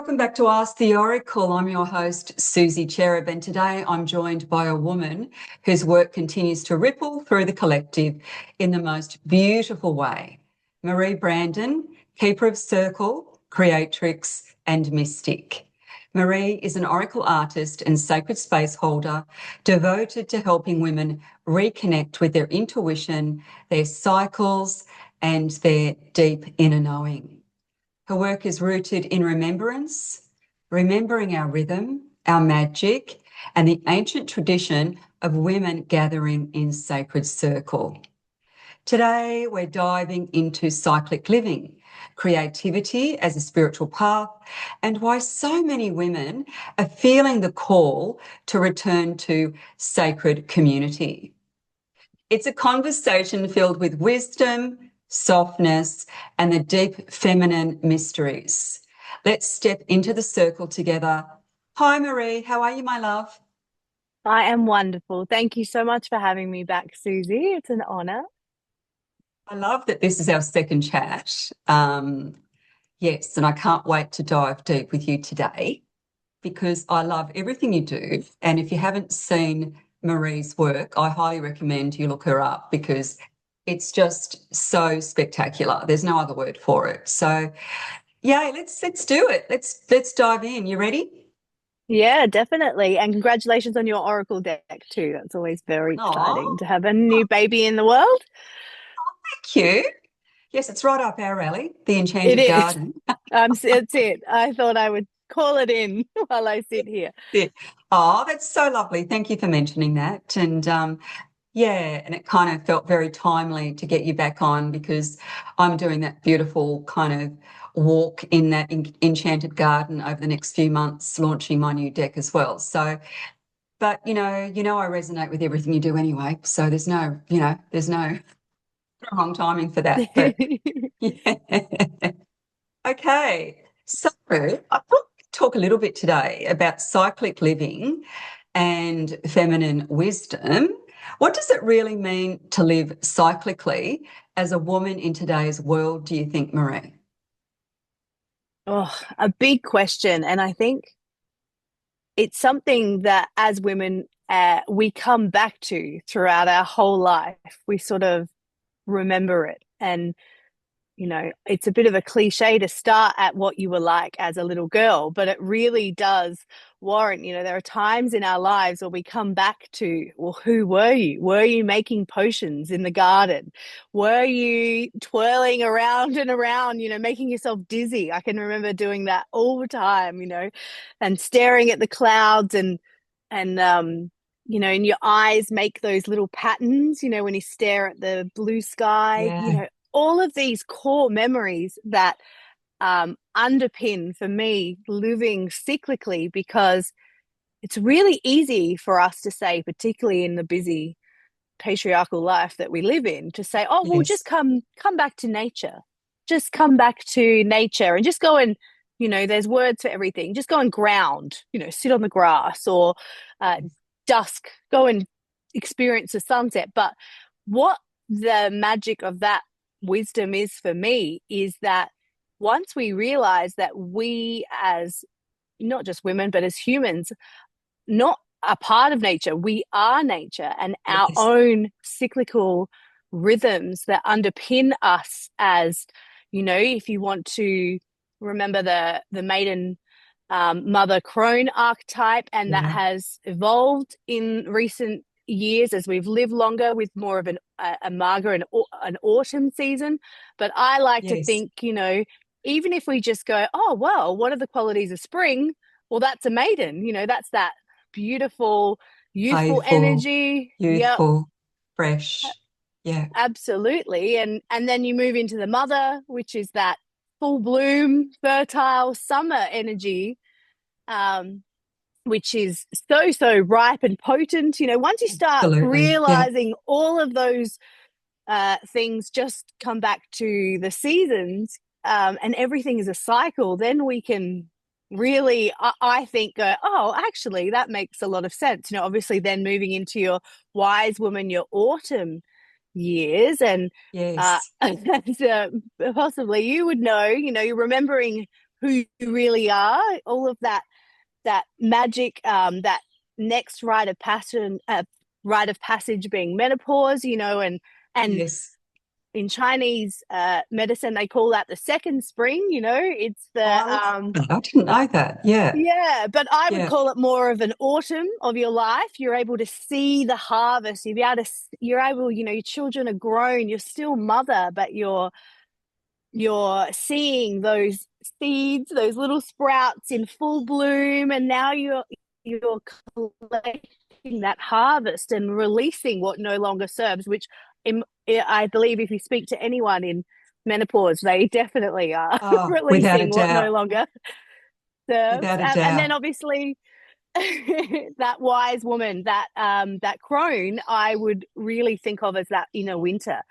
welcome back to Ask the Oracle. I'm your host, Suzy Cherub, and today I'm joined by a woman whose work continues to ripple through the collective in the most beautiful way. Marie Brandon, keeper of Circle, Creatrix and Mystic. Marie is an oracle artist and sacred space holder devoted to helping women reconnect with their intuition, their cycles, and their deep inner knowing. Her work is rooted in remembrance, remembering our rhythm, our magic, and the ancient tradition of women gathering in sacred circle. Today, we're diving into cyclic living, creativity as a spiritual path, and why so many women are feeling the call to return to sacred community. It's a conversation filled with wisdom, softness, and the deep feminine mysteries. Let's step into the circle together. Hi, Marie. How are you, my love? I am wonderful. Thank you so much for having me back, Suzy. It's an honor. I love that this is our second chat. Yes, and I can't wait to dive deep with you today because I love everything you do. And if you haven't seen Marie's work, I highly recommend you look her up because it's just so spectacular. There's no other word for it. So, yeah, let's do it. Let's dive in. You ready? Yeah, definitely. And congratulations on your Oracle deck too. That's always very exciting Oh, to have a new baby in the world. thank you. Yes, it's right up our alley, the It Enchanted is. Garden. It's it. I thought I would call it in while I sit here. Yeah. Oh, that's so lovely. Thank you for mentioning that. And yeah, and it kind of felt very timely to get you back on because I'm doing that beautiful kind of walk in that enchanted garden over the next few months, launching my new deck as well. So, but I resonate with everything you do anyway. So there's no wrong timing for that. But yeah. Okay. So I thought we'd talk a little bit today about cyclic living and feminine wisdom. What does it really mean to live cyclically as a woman in today's world, do you think, Marie? Oh, a big question. And I think it's something that as women, we come back to throughout our whole life. We sort of remember it. And it's a bit of a cliche to start at what you were like as a little girl, but it really does warrant, there are times in our lives where we come back to, well, who were you? Were you making potions in the garden? Were you twirling around and around, making yourself dizzy? I can remember doing that all the time, and staring at the clouds and and your eyes make those little patterns, when you stare at the blue sky, Yeah. all of these core memories that underpin for me living cyclically, because it's really easy for us to say, particularly in the busy patriarchal life that we live in, to say, oh, well, just Yes. come back to nature. Just come back to nature and just go and, there's words for everything. Just go and ground, sit on the grass or dusk, go and experience the sunset. But what the magic of that wisdom is for me is that once we realize that we, as not just women but as humans, not a part of nature, we are nature, and our Yes. own cyclical rhythms that underpin us as, if you want to remember the maiden mother crone archetype, and that Yeah. has evolved in recent years as we've lived longer with more of a Marga and an autumn season. But I like to Yes. think, even if we just go, oh, well, what are the qualities of spring? Well, that's a maiden, that's that beautiful, youthful Playful, energy. Yep, youthful, fresh. Yeah. absolutely. And then you move into the mother, which is that full bloom, fertile summer energy, um, which is so ripe and potent. Once you start Absolutely. Yeah. realizing all of those things just come back to the seasons, and everything is a cycle, then we can really, I think, go, oh, actually, that makes a lot of sense. Obviously, then moving into your wise woman, your autumn years, and Yes. and, possibly you would know, you're remembering who you really are, all of that magic, that next rite of passage being menopause, and Yes. in Chinese medicine they call that the second spring. It's Oh, the I love that. I didn't know that. Yeah. yeah, but I would Yeah. call it more of an autumn of your life. You're able to see the harvest. You're able, your children are grown. You're still mother, but you're seeing those seeds, those little sprouts in full bloom, and now you're collecting that harvest and releasing what no longer serves. Which I believe, if you speak to anyone in menopause, they definitely are Oh, without a releasing what no doubt. longer serves. Without a And then doubt. obviously that wise woman, that crone, I would really think of as that inner winter,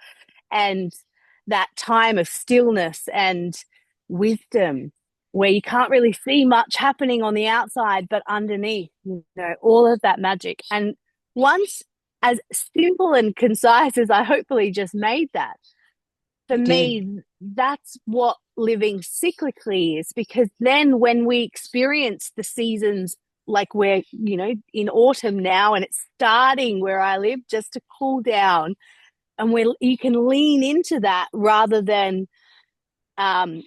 and that time of stillness and wisdom, where you can't really see much happening on the outside, but underneath, all of that magic. And once, as simple and concise as I hopefully just made that, for You did. me, that's what living cyclically is. Because then when we experience the seasons, like we're, in autumn now, and it's starting where I live just to cool down, and you can lean into that rather than, um,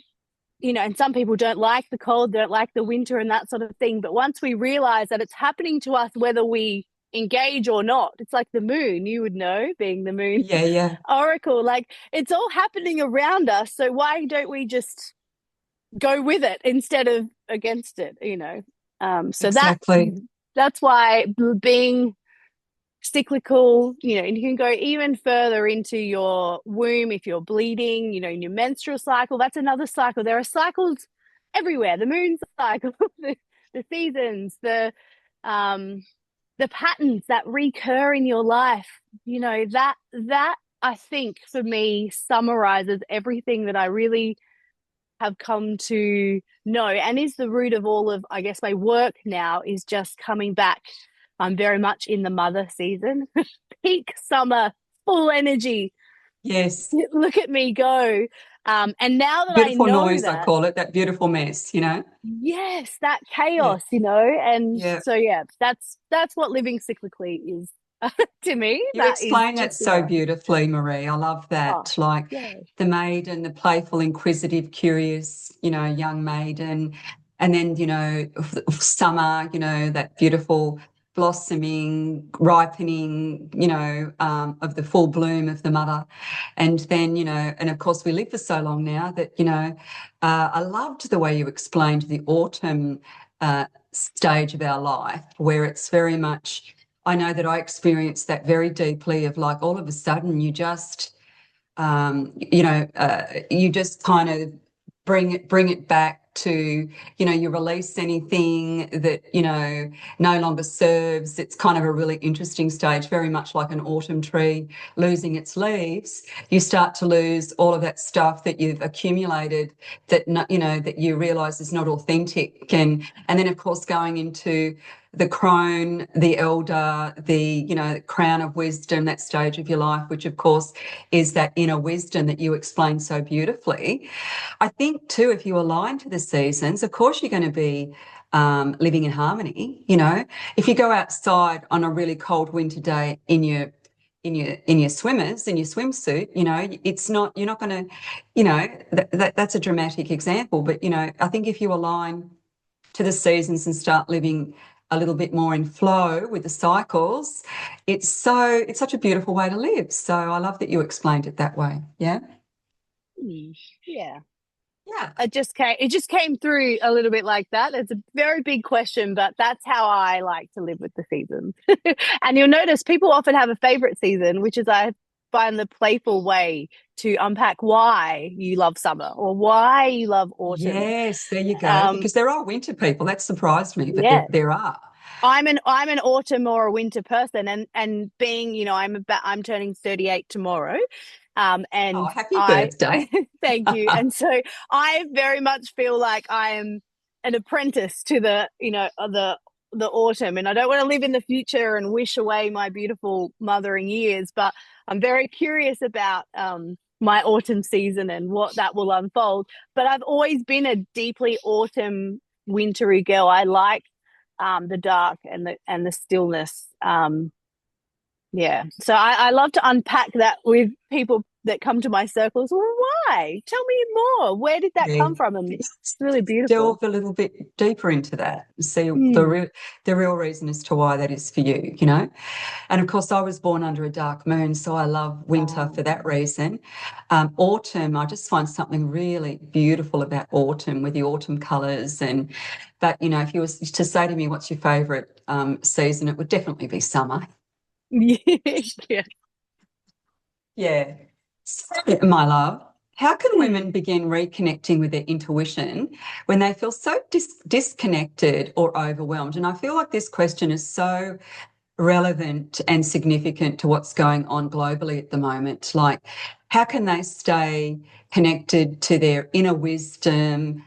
and some people don't like the cold, don't like the winter and that sort of thing. But once we realize that it's happening to us, whether we engage or not, it's like the moon, you would know, being the moon Yeah, yeah. oracle, like it's all happening around us. So why don't we just go with it instead of against it? So Exactly. that's why being cyclical, and you can go even further into your womb if you're bleeding, in your menstrual cycle. That's another cycle. There are cycles everywhere. The moon cycle, the seasons, the patterns that recur in your life. That I think for me summarizes everything that I really have come to know, and is the root of all of, I guess, my work now, is just coming back. I'm very much in the mother season, peak summer, full energy. Yes. Look at me go. And now that I Beautiful know noise, I that, call it, that beautiful mess. yes, that Yeah. chaos, and Yeah. so yeah, that's what living cyclically is to me. You That is explain that just, so yeah. beautifully, Marie. I love Oh, that. Like yeah. the maiden, the playful, inquisitive, curious, young maiden. And then, summer, that beautiful blossoming, ripening, of the full bloom of the mother. And then, and of course, we live for so long now that, I loved the way you explained the autumn stage of our life, where it's very much, I know that I experienced that very deeply, of like all of a sudden you just kind of bring it back to, you release anything that, no longer serves. It's kind of a really interesting stage, very much like an autumn tree losing its leaves. You start to lose all of that stuff that you've accumulated that, that you realize is not authentic. And then of course going into the crone, the elder, the, crown of wisdom, that stage of your life, which of course is that inner wisdom that you explained so beautifully. I think too, if you align to the seasons, of course you're going to be living in harmony. If you go outside on a really cold winter day in your swimmers, in your swimsuit, it's not, you're not going to, that's a dramatic example. But I think if you align to the seasons and start living a little bit more in flow with the cycles, it's such a beautiful way to live. So I love that you explained it that way. Yeah. Yeah. Yeah. It just came through a little bit like that. It's a very big question, but that's how I like to live with the seasons. And you'll notice people often have a favorite season, which is, I find, the playful way to unpack why you love summer or why you love autumn. Yes, there you go. Um, Because there are winter people. That surprised me, but there yeah, there are. I'm an autumn or a winter person, and being, I'm turning 38 tomorrow. Oh, And happy I birthday. thank you. And so I very much feel like I am an apprentice to the autumn, and I don't want to live in the future and wish away my beautiful mothering years, but I'm very curious about my autumn season and what that will unfold. But I've always been a deeply autumn, wintry girl. I like the dark and the stillness. Yeah. So I love to unpack that with people that come to my circles. Well, why? Tell me more. Where did that Yeah. come from? And it's really beautiful. Delve a little bit deeper into that and see Mm. the real reason as to why that is for you, you know. And of course, I was born under a dark moon, so I love winter for that reason. Autumn, I just find something really beautiful about autumn with the autumn colours. But you know, if you was to say to me, what's your favourite season, it would definitely be summer. Yeah. Yeah. So, my love, how can Mm. women begin reconnecting with their intuition when they feel so disconnected or overwhelmed? And I feel like this question is so relevant and significant to what's going on globally at the moment. Like, how can they stay connected to their inner wisdom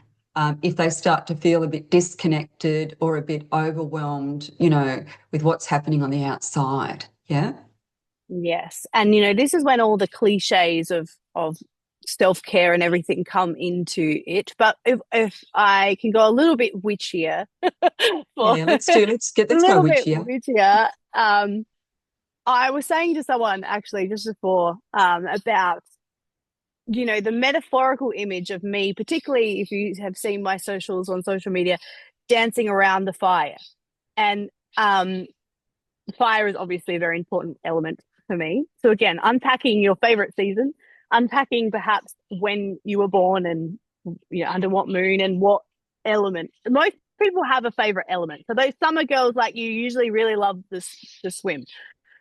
if they start to feel a bit disconnected or a bit overwhelmed, you know, with what's happening on the outside? Yeah. Yes. And this is when all the cliches of self-care and everything come into it. But if I can go a little bit witchier for Yeah, a let's go little bit with you. witchier, I was saying to someone actually just before about the metaphorical image of me, particularly if you have seen my socials on social media, dancing around the fire. And fire is obviously a very important element for me. So again, unpacking your favorite season, unpacking perhaps when you were born and under what moon and what element. Most people have a favorite element. So those summer girls like you usually really love the swim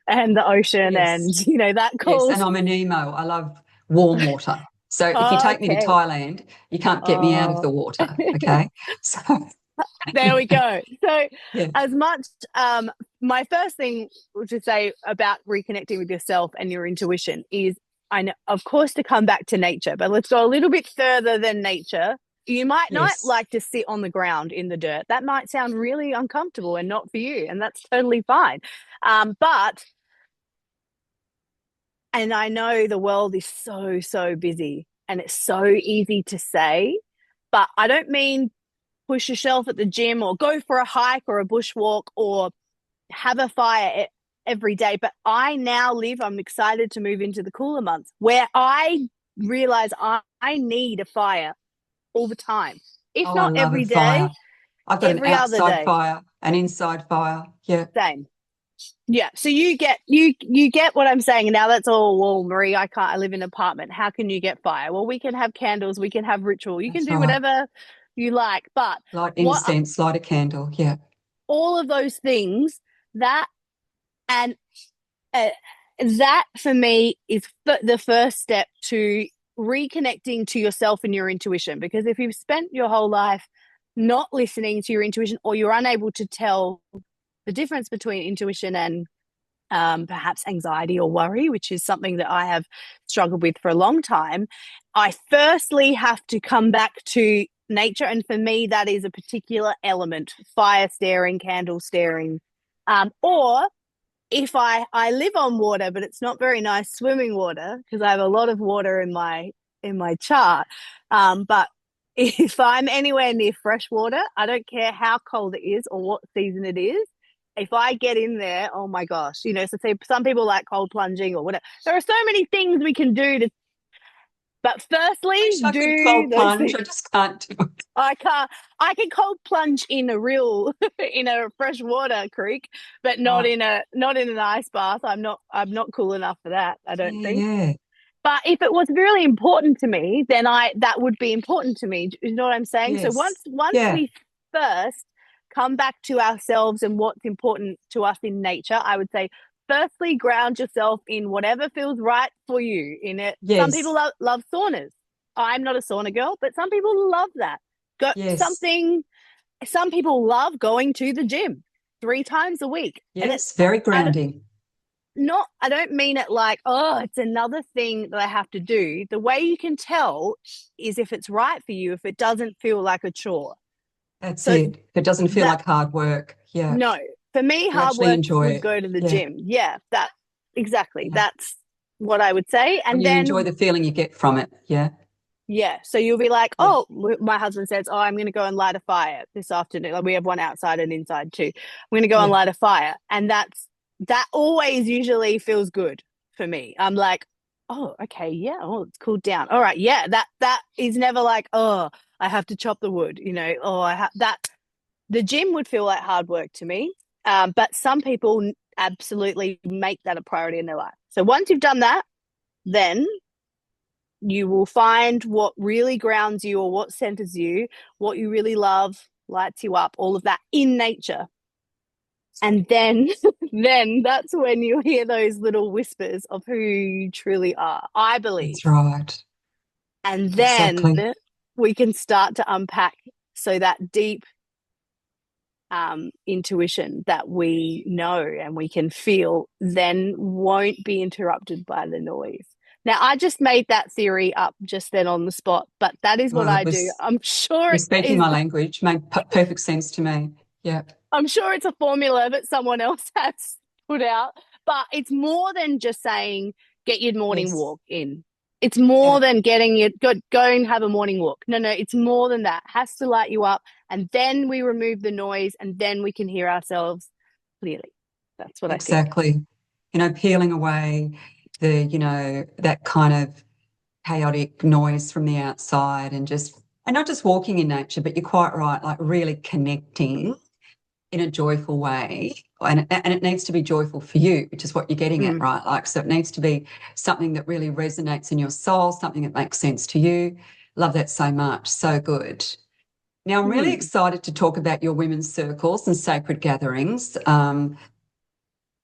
and the ocean and Yes. that Yes, and calls. I'm an emo. I love warm water. So if you take me to Okay. Thailand, you can't get me out of Oh. the water. Okay. So There we go. So, yeah. as much, my first thing to say about reconnecting with yourself and your intuition is, I know, of course, to come back to nature, but let's go a little bit further than nature. You might not Yes. like to sit on the ground in the dirt. That might sound really uncomfortable and not for you, and that's totally fine. But, and I know the world is so, so busy and it's so easy to say, but I don't mean push yourself at the gym or go for a hike or a bushwalk or have a fire every day. But I'm excited to move into the cooler months where I realize I need a fire all the time. If Oh, I not love a every day, fire. I've got an every other outside day. fire, an inside fire. Yeah. Same. Yeah. So you get what I'm saying. Now that's all, well, Marie, I live in an apartment. How can you get fire? Well, we can have candles, we can have ritual, you can That's do right. whatever you like. But Light what incense, light a candle. Yeah. all of those things that and uh, that for me is the first step to reconnecting to yourself and your intuition, because if you've spent your whole life not listening to your intuition, or you're unable to tell the difference between intuition and perhaps anxiety or worry, which is something that I have struggled with for a long time, I firstly have to come back to nature. And for me, that is a particular element: fire staring, candle staring, or if I live on water, but it's not very nice swimming water because I have a lot of water in my chart. But if I'm anywhere near fresh water, I don't care how cold it is or what season it is. If I get in there, oh my gosh, so say some people like cold plunging or whatever. There are so many things we can do to, but firstly, Wish I could do cold those plunge. things. I just can't do it. I can't. I can cold plunge in a real, in a freshwater creek, but not Right. in an ice bath. I'm not cool enough for that, I don't Yeah, think. yeah. But if it was really important to me, then I that would be important to me. You know what I'm saying? So once Yes. once Yeah. we first come back to ourselves and what's important to us in nature, I would say firstly ground yourself in whatever feels right for you. In it, some people Yes. love saunas. I'm not a sauna girl, but some people love that. Go Yes. something. Some people love going to the gym 3 times a week, and Yes. Very I grounding. I don't mean it like, oh, it's another thing that I have to do. The way you can tell is if it's right for you, if it doesn't feel like a chore. That's So it. It doesn't feel that like hard work. Yeah. no, for me, You hard actually work enjoy would it. go to the Yeah. gym. Yeah, that exactly. Yeah. That's what I would say. When And you enjoy then the feeling you get from it. Yeah. yeah, so you'll be like, Yeah. oh, my husband says, oh, I'm going to go and light a fire this afternoon. Like we have one outside and inside too. I'm going to go and Yeah. light a fire, and that always usually feels good for me. I'm like, oh, okay, yeah, oh, it's cooled down. All right, yeah, that is never like, oh, I have to chop the wood, oh, I have that. The gym would feel like hard work to me, but some people absolutely make that a priority in their life. So once you've done that, then you will find what really grounds you or what centers you, what you really love, lights you up, all of that in nature. And then then that's when you hear those little whispers of who you truly are, I believe. That's right. And then Exactly. we can start to unpack, so that deep intuition that we know and we can feel then won't be interrupted by the noise. Now, I just made that theory up just then on the spot, but that is what Well, I do. I'm sure you're it speaking is. my language. Made perfect sense to me. Yeah. I'm sure it's a formula that someone else has put out, but it's more than just saying get your morning Yes. walk in. It's more Yeah. than getting it go and have a morning walk. No, no, it's more than that. It has to light you up, and then we remove the noise, and then we can hear ourselves clearly. That's what I think. Exactly. Peeling away that kind of chaotic noise from the outside and not just walking in nature, but you're quite right, like really connecting in a joyful way. And it needs to be joyful for you, which is what you're getting at, Mm. right? Like, so it needs to be something that really resonates in your soul, something that makes sense to you. Love that so much. So good. Now, I'm really Mm. excited to talk about your women's circles and sacred gatherings.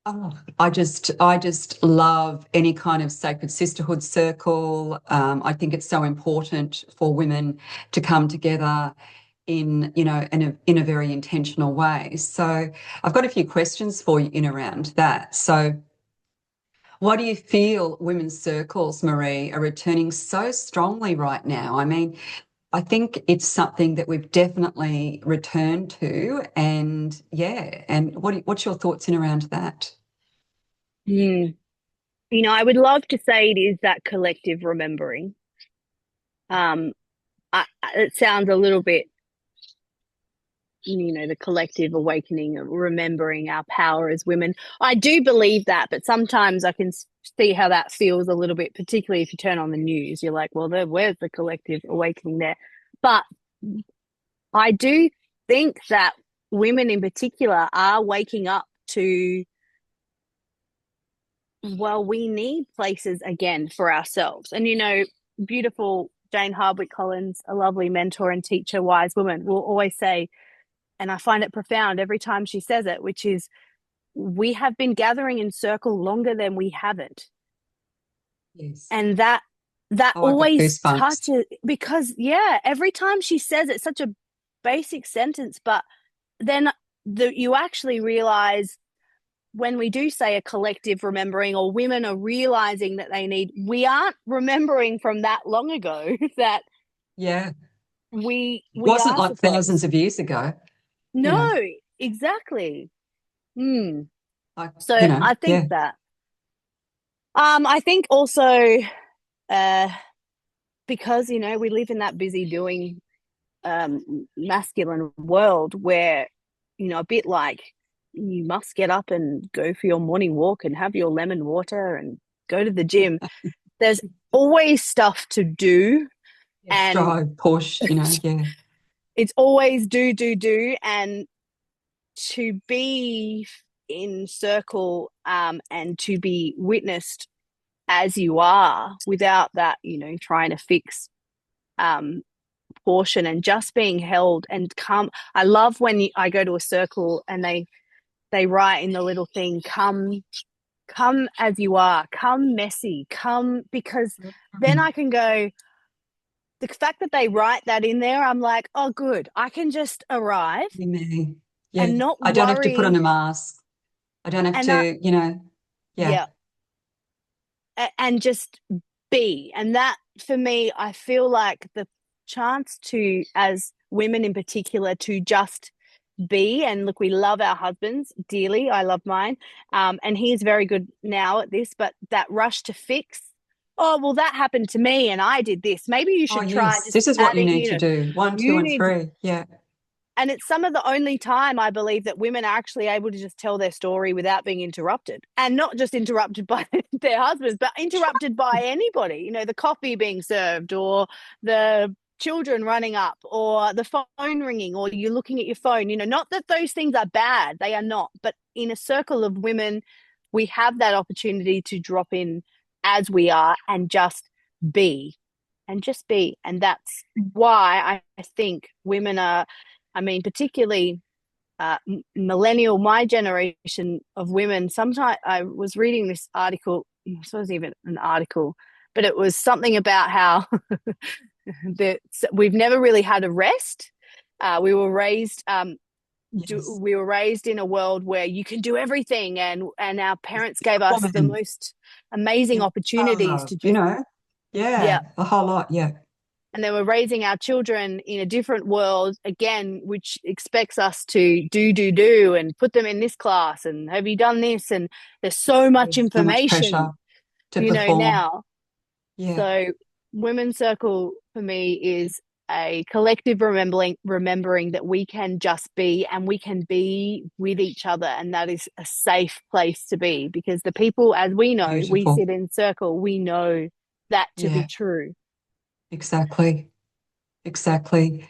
Oh, I just love any kind of sacred sisterhood circle. I think it's so important for women to come together in a very intentional way. So I've got a few questions for you in around that. So why do you feel women's circles, Marie, are returning so strongly right now? I mean, I think it's something that we've definitely returned to, and yeah. And what's your thoughts in around that? Mm. I would love to say it is that collective remembering. Um, it sounds a little bit, the collective awakening of remembering our power as women. I do believe that, but sometimes I can see how that feels a little bit, particularly if you turn on the news. You're like, well, where's the collective awakening there? But I do think that women in particular are waking up to, well, we need places again for ourselves. And, beautiful Jane Hardwick Collins, a lovely mentor and teacher, wise woman, will always say, and I find it profound every time she says it, which is, we have been gathering in circle longer than we haven't. Yes. And that Oh, I've got always goosebumps. touches, because yeah, every time she says it, such a basic sentence, but then you actually realize when we do say a collective remembering, or women are realizing that we aren't remembering from that long ago that Yeah. It we wasn't are like thousands supposed. of years ago, you No, know, exactly. Hmm. like, So I think yeah. that. I think also, uh, because we live in that busy doing masculine world where a bit like you must get up and go for your morning walk and have your lemon water and go to the gym. There's always stuff to do, Yeah, and strive, push, yeah. it's always do, and to be in circle and to be witnessed as you are without that, trying to fix um, portion, and just being held and come. I love when I go to a circle and they write in the little thing, come as you are, come messy, come, because then I can go, the fact that they write that in there, I'm like, oh, good. I can just arrive Yeah, me. Yeah. and not I don't have to put on worry. a mask. I don't have And to, yeah. yeah, and just be. And that, for me, I feel like the chance to, as women in particular, to just be. And look, we love our husbands dearly. I love mine. And he is very good now at this, but that rush to fix, oh, well, that happened to me and I did this. Maybe you Oh, should try yes. just This is what you adding, need to do. One, two, you and need, three. Yeah. and it's some of the only time I believe that women are actually able to just tell their story without being interrupted, and not just interrupted by their husbands, but interrupted by anybody, the coffee being served or the children running up or the phone ringing or you looking at your phone. Not that those things are bad, they are not, but in a circle of women, we have that opportunity to drop in as we are and be just be. And that's why I think women are, I mean, particularly millennial, my generation of women. Sometimes I was reading this article, this wasn't even an article, but it was something about how that we've never really had a rest. We were raised Yes. we were raised in a world where you can do everything, and our parents gave us the Woman. most amazing Yeah. opportunities to just, Yeah, yeah. a whole lot. Yeah. And then we're raising our children in a different world again, which expects us to do and put them in this class and have you done this, and there's so much There's so much pressure information, to perform. now. Yeah. So women's circle for me is a collective remembering that we can just be, and we can be with each other, and that is a safe place to be, because the people, as we know, we Beautiful. sit in circle, we know that to be Yeah, true. exactly. Exactly.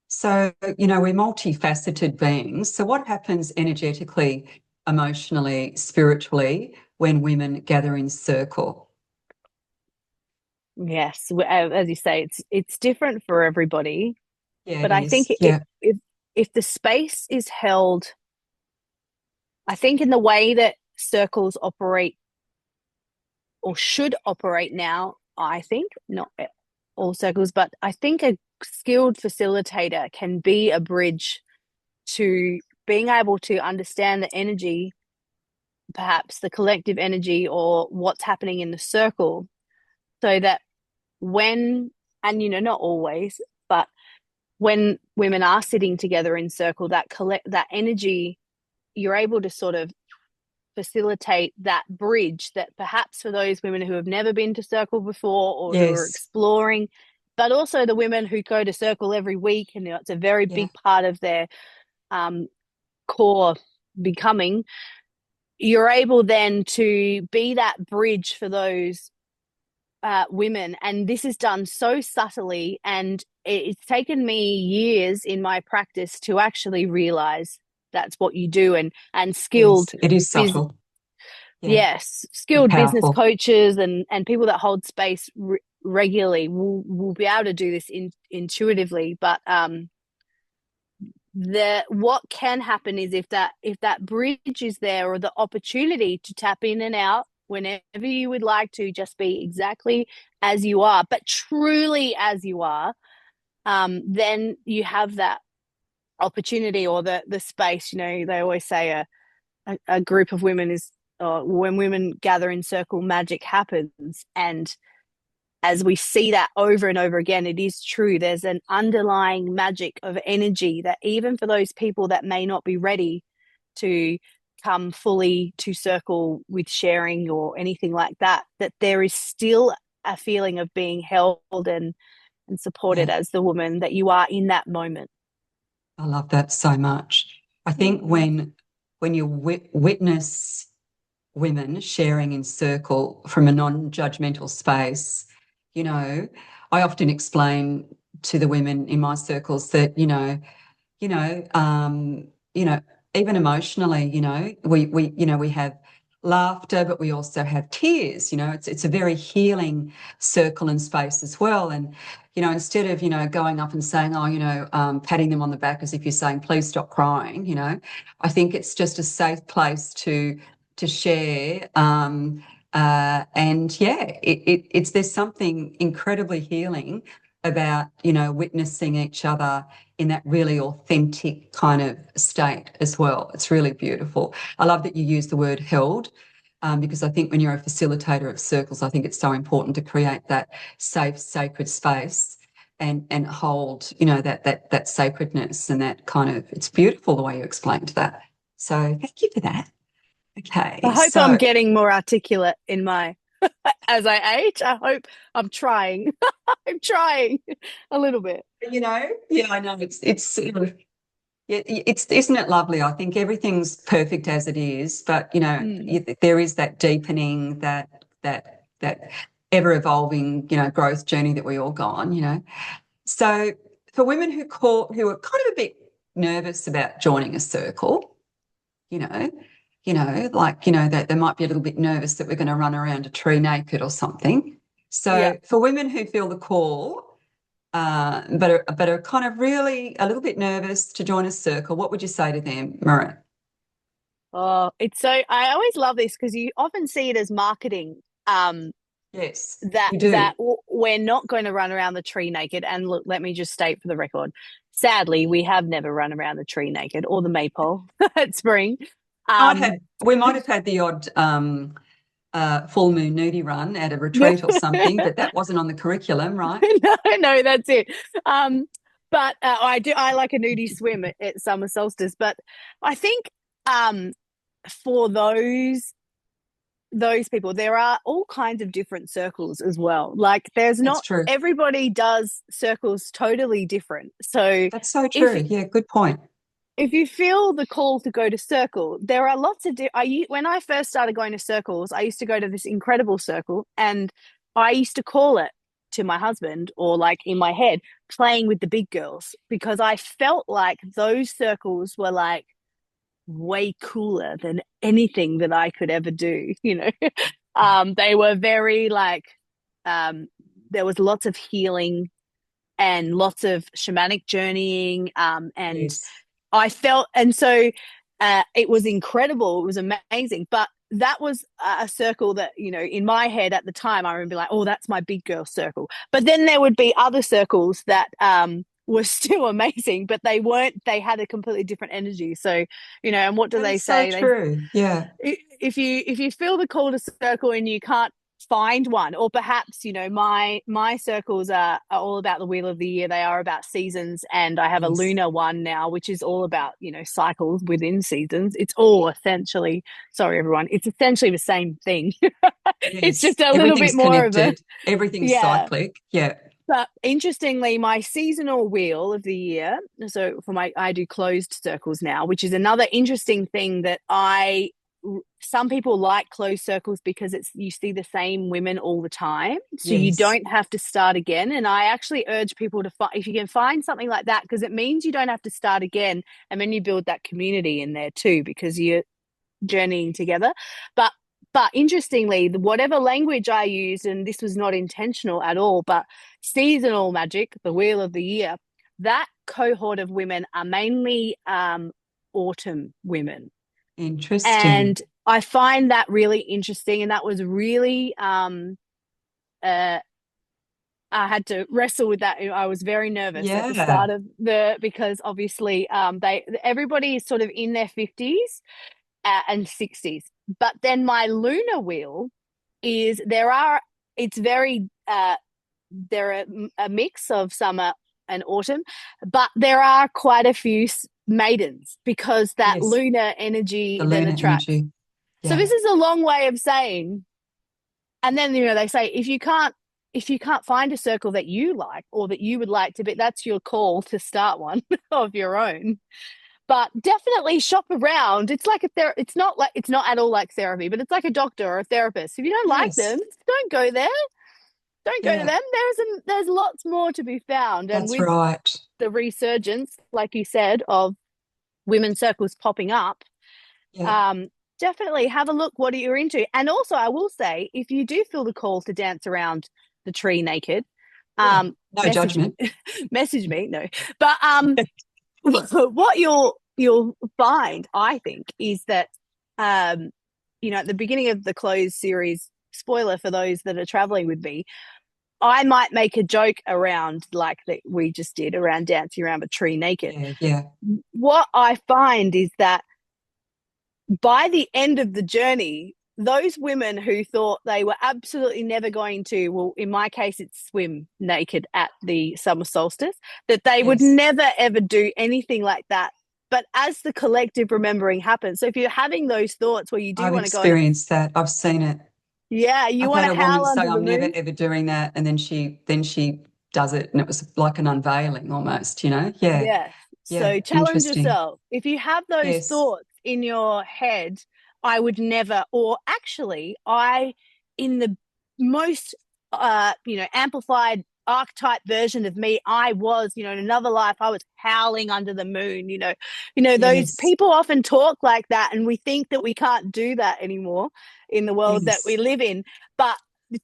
So, we're multifaceted beings. So, what happens energetically, emotionally, spiritually when women gather in circle? Yes, as you say, it's different for everybody, Yeah, it but I think is. Yeah. if the space is held, I think in the way that circles operate or should operate now, I think not all circles, but I think a skilled facilitator can be a bridge to being able to understand the energy, perhaps the collective energy or what's happening in the circle, so that when, and not always, but when women are sitting together in circle, that energy, you're able to sort of facilitate that bridge, that perhaps for those women who have never been to circle before or who are Yes. exploring, but also the women who go to circle every week, and it's a very Yeah. big part of their um, core becoming, you're able then to be that bridge for those women. And this is done so subtly, and it's taken me years in my practice to actually realize that's what you do. And skilled Yes. It is biz subtle. Yeah. yes, And skilled business powerful. coaches and people that hold space regularly will be able to do this intuitively. But the what can happen is, if that bridge is there, or the opportunity to tap in and out whenever you would like to, just be exactly as you are, but truly as you are, then you have that opportunity or the space. They always say a group of women is, when women gather in circle, magic happens. And as we see that over and over again, it is true. There's an underlying magic of energy that, even for those people that may not be ready to come fully to circle with sharing or anything like that, that there is still a feeling of being held and supported Yeah. as the woman that you are in that moment. I love that so much. I think Mm. when you witness women sharing in circle from a non-judgmental space, I often explain to the women in my circles that, you know, um, you know, even emotionally, we have laughter, but we also have tears. It's a very healing circle and space as well. And instead of going up and saying, oh, patting them on the back as if you're saying, please stop crying. I think it's just a safe place to share. And yeah, it's there's something incredibly healing about witnessing each other in that really authentic kind of state as well. It's really beautiful. I love that you use the word held, because I think when you're a facilitator of circles, I think it's so important to create that safe, sacred space. and hold, you know, that sacredness and that kind of, it's beautiful the way you explained that. So thank you for that. I Okay, hope I'm so getting more articulate in my as I age. I hope I'm trying. I'm trying a little bit. you know, yeah, I know it's it's isn't it lovely? I think everything's perfect as it is, but you know, Mm. there is that deepening, that ever evolving, you know, growth journey that we all go on, you know. So for women who are kind of a bit nervous about joining a circle, you know, like, you know, that they might be a little bit nervous that we're going to run around a tree naked or something. Yeah. So for women who feel the call, but are kind of really a little bit nervous to join a circle, what would you say to them, Maria? Oh, it's so I always love this because you often see it as marketing. Yes, That we do. we're not going to run around the tree naked. And look, let me just state for the record, sadly, we have never run around the tree naked or the maypole at spring. Um, We might have had the odd full moon nudie run at a retreat or something, but that wasn't on the curriculum, right? no, no, that's it. Um, but I like a nudie swim at summer solstice. But I think for those people, there are all kinds of different circles as well. Like there's That's not true. everybody does circles totally different. So That's so if true. Yeah, good point. if you feel the call to go to circle, there are lots of when I first started going to circles, I used to go to this incredible circle, and I used to call it to my husband, or like in my head, playing with the big girls, because I felt like those circles were like way cooler than anything that I could ever do, you know. They were very like there was lots of healing and lots of shamanic journeying, and Yes, I felt, and so it was incredible. It was amazing. But that was a circle that, you know, in my head at the time, I remember like, oh, that's my big girl circle. But then there would be other circles that were still amazing, but they weren't, they had a completely different energy. So, you know, and what do that they is so say? true. Yeah. If you feel the call to circle and you can't find one, or perhaps, you know, my circles are all about the wheel of the year. They are about seasons, and I have a Yes. lunar one now, which is all about, you know, cycles within seasons. It's all essentially, sorry everyone, it's essentially the same thing. It's Yes. just a little bit Everything's more of a, connected. Everything's yeah. cyclic. Yeah. But interestingly, my seasonal wheel of the year, so for I do closed circles now, which is another interesting thing that some people like closed circles because it's, you see the same women all the time. So you Yes. don't have to start again. And I actually urge people to find, if you can find something like that, because it means you don't have to start again. And then you build that community in there too, because you're journeying together. But interestingly, whatever language I used, and this was not intentional at all, but seasonal magic, the wheel of the year, that cohort of women are mainly autumn women. Interesting. And I find that really interesting. And that was really, uh, I had to wrestle with that. I was very nervous at the Yeah. start of because obviously everybody is sort of in their 50s and 60s. But then my lunar wheel is it's very, there are a mix of summer and autumn, but there are quite a few maidens, because that Yes. lunar The energy then lunar attracts. energy. So Yeah. this is a long way of saying, and then, you know, they say if you can't find a circle that you like or that you would like to be, that's your call to start one of your own. But definitely shop around. It's like it's not like, it's not at all like therapy, but it's like a doctor or a therapist. If you don't like Yes. them, don't go there. Don't go to Yeah. them. There's lots more to be found. And That's with right. the resurgence, like you said, of women's circles popping up, Yeah. um, definitely have a look what you're into. And also, I will say, if you do feel the call to dance around the tree naked, Yeah. No message me, judgment. message me. No, but what you'll find, I think, is that um, you know, at the beginning of the closed series, spoiler for those that are traveling with me, I might make a joke around like that we just did around dancing around a tree naked. Yeah. Yeah. What I find is that by the end of the journey, those women who thought they were absolutely never going to, well, in my case, it's swim naked at the summer solstice, that they would Yes. never, ever do anything like that. But as the collective remembering happens, so if you're having those thoughts where you do I've want to go and, experienced that. I've seen it. yeah, you I've want had to a woman howl say, under the I'm never moon. ever doing that. And then she does it. And it was like an unveiling almost, you know? Yeah. Yes. Yeah. So challenge Interesting. yourself. If you have those Yes. thoughts in your head, I would never, or actually, in the most, amplified archetype version of me, I was, in another life, I was howling under the moon. Those Yes. people often talk like that, and we think that we can't do that anymore in the world that we Yes. live in. But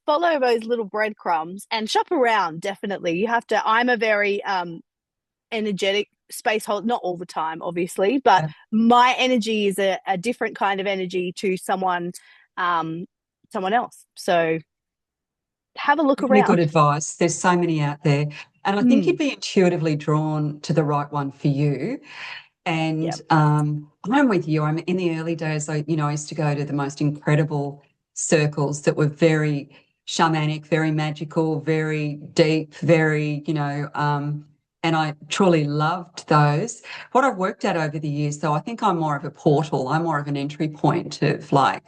follow those little breadcrumbs and shop around. Definitely, you have to. I'm a very energetic space hold, not all the time obviously, but Yeah. my energy is a different kind of energy to um someone else, so have a look Really good around. advice. There's so many out there. And I think you'd Mm, be intuitively drawn to the right one for you. yeah. And I'm with you. I'm in the early days, I used to go to the most incredible circles that were very shamanic, very magical, very deep, very, and I truly loved those. What I've worked at over the years, though, I think I'm more of a portal. I'm more of an entry point of like,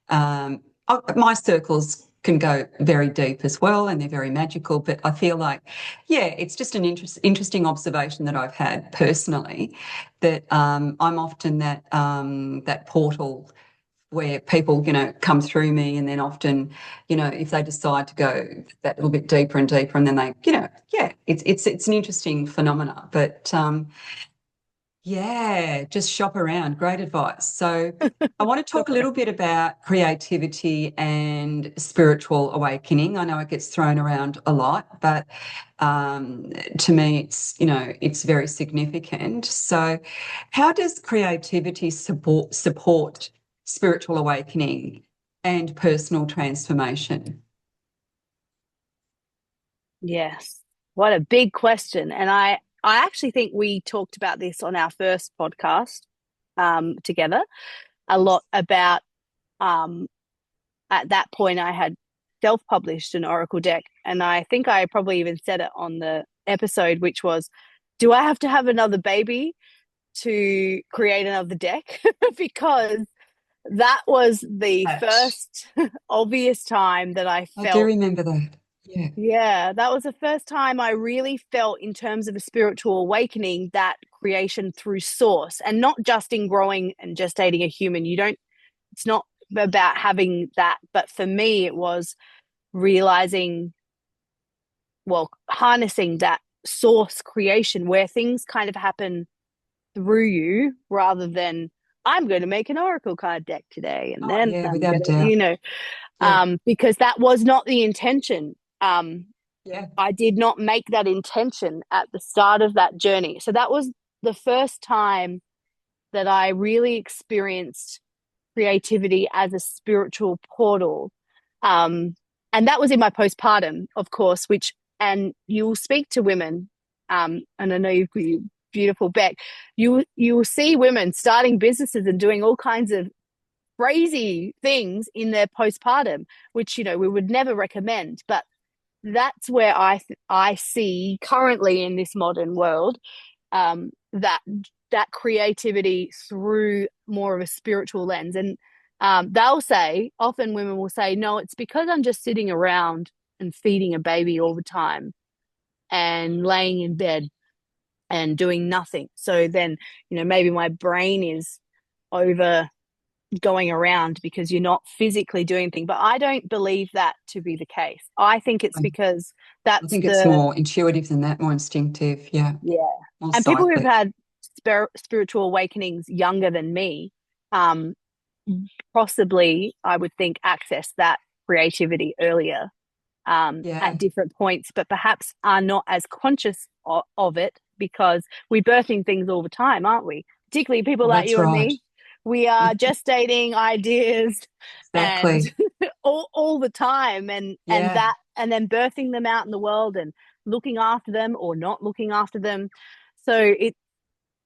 my circles can go very deep as well, and they're very magical. But I feel like, yeah, it's just an interesting observation that I've had personally, that I'm often that portal where people, come through me, and then often, if they decide to go that little bit deeper and deeper, and then they, yeah, it's an interesting phenomena. But yeah, just shop around. Great advice. So, I want to talk a little bit about creativity and spiritual awakening. I know it gets thrown around a lot, but to me, it's very significant. So, how does creativity support spiritual awakening and personal transformation? Yes, what a big question. And I actually think we talked about this on our first podcast together a lot about um at that point I had self-published an oracle deck, and I think I probably even said it on the episode, which was, do I have to have another baby to create another deck? Because that was the Patch. first obvious time that I I do felt, remember that. Yeah. yeah, that was the first time I really felt, in terms of a spiritual awakening, that creation through source, and not just in growing and gestating a human. You don't, it's not about having that, but for me it was realizing, well, harnessing that source creation where things kind of happen through you, rather than I'm going to make an oracle card deck today and Oh, then yeah, I'm without a going to, doubt. Yeah. because that was not the intention. Yeah. I did not make that intention at the start of that journey. So that was the first time that I really experienced creativity as a spiritual portal. Um, and that was in my postpartum, of course, and you'll speak to women, and I know you beautiful Beck, you will see women starting businesses and doing all kinds of crazy things in their postpartum, which, we would never recommend. But that's where I see currently in this modern world, that creativity through more of a spiritual lens. And they'll say, often women will say, no, it's because I'm just sitting around and feeding a baby all the time and laying in bed and doing nothing. So then, maybe my brain is over going around because you're not physically doing things. But I don't believe that to be the case. I think it's because I that's think it's the, more intuitive than that, more instinctive. Yeah, yeah. more And people who've cyclic. had spiritual awakenings younger than me, um, possibly, I would think, access that creativity earlier, at Yeah, different points, but perhaps are not as conscious of it, because we're birthing things all the time, aren't we? Particularly people well, like that's you and right. me. We are gestating ideas and Exactly. all the time, Yeah. and then birthing them out in the world and looking after them or not looking after them. So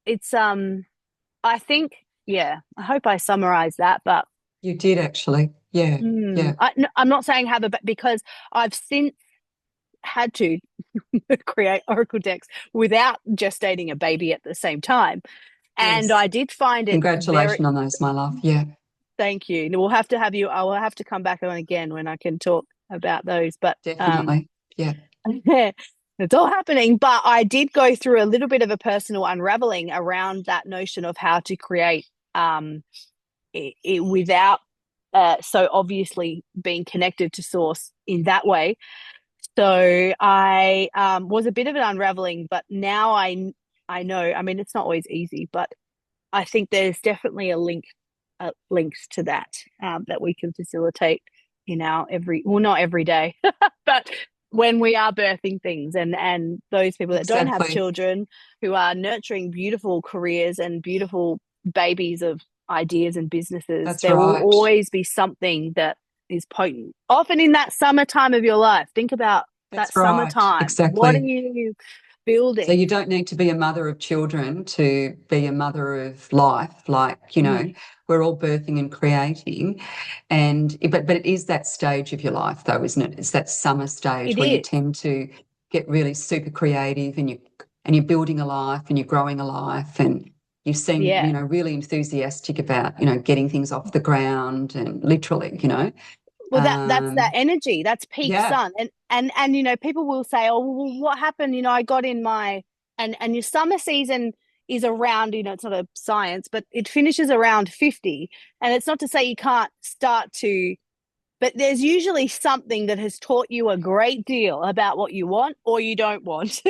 it's I think, yeah, I hope I summarize that, but You did actually. Yeah. Yeah. I'm not saying have a, because I've since had to create oracle decks without gestating a baby at the same time. And Yes. I did find it very, Congratulations on those, my love. Yeah, thank you. We'll have to have you, I will have to come back on again when I can talk about those. But definitely. Yeah. it's all happening. But I did go through a little bit of a personal unraveling around that notion of how to create it without so obviously being connected to source in that way. So I was a bit of an unraveling, but now I know. I mean, it's not always easy, but I think there's definitely a links to that that we can facilitate in our not every day, but when we are birthing things, and those people that don't have Exactly. children who are nurturing beautiful careers and beautiful babies of ideas and businesses, That's there will right. always be something that is potent. Often in that summertime of your life, think about that That's right. summertime. What are Exactly. you So building? you don't need to be a mother of children to be a mother of life. Like, Mm, we're all birthing and creating. And but it is that stage of your life though, isn't it? It's that summer stage it where you is. tend to get really super creative and you're building a life and you're growing a life and you seem, Yeah. really enthusiastic about, getting things off the ground and literally. Well, that's that Um, energy. That's peak yeah, sun. And people will say, "Oh, well, what happened? I got in my and your summer season is around, it's not a science, but it finishes around 50. And it's not to say you can't start to, but there's usually something that has taught you a great deal about what you want or you don't want.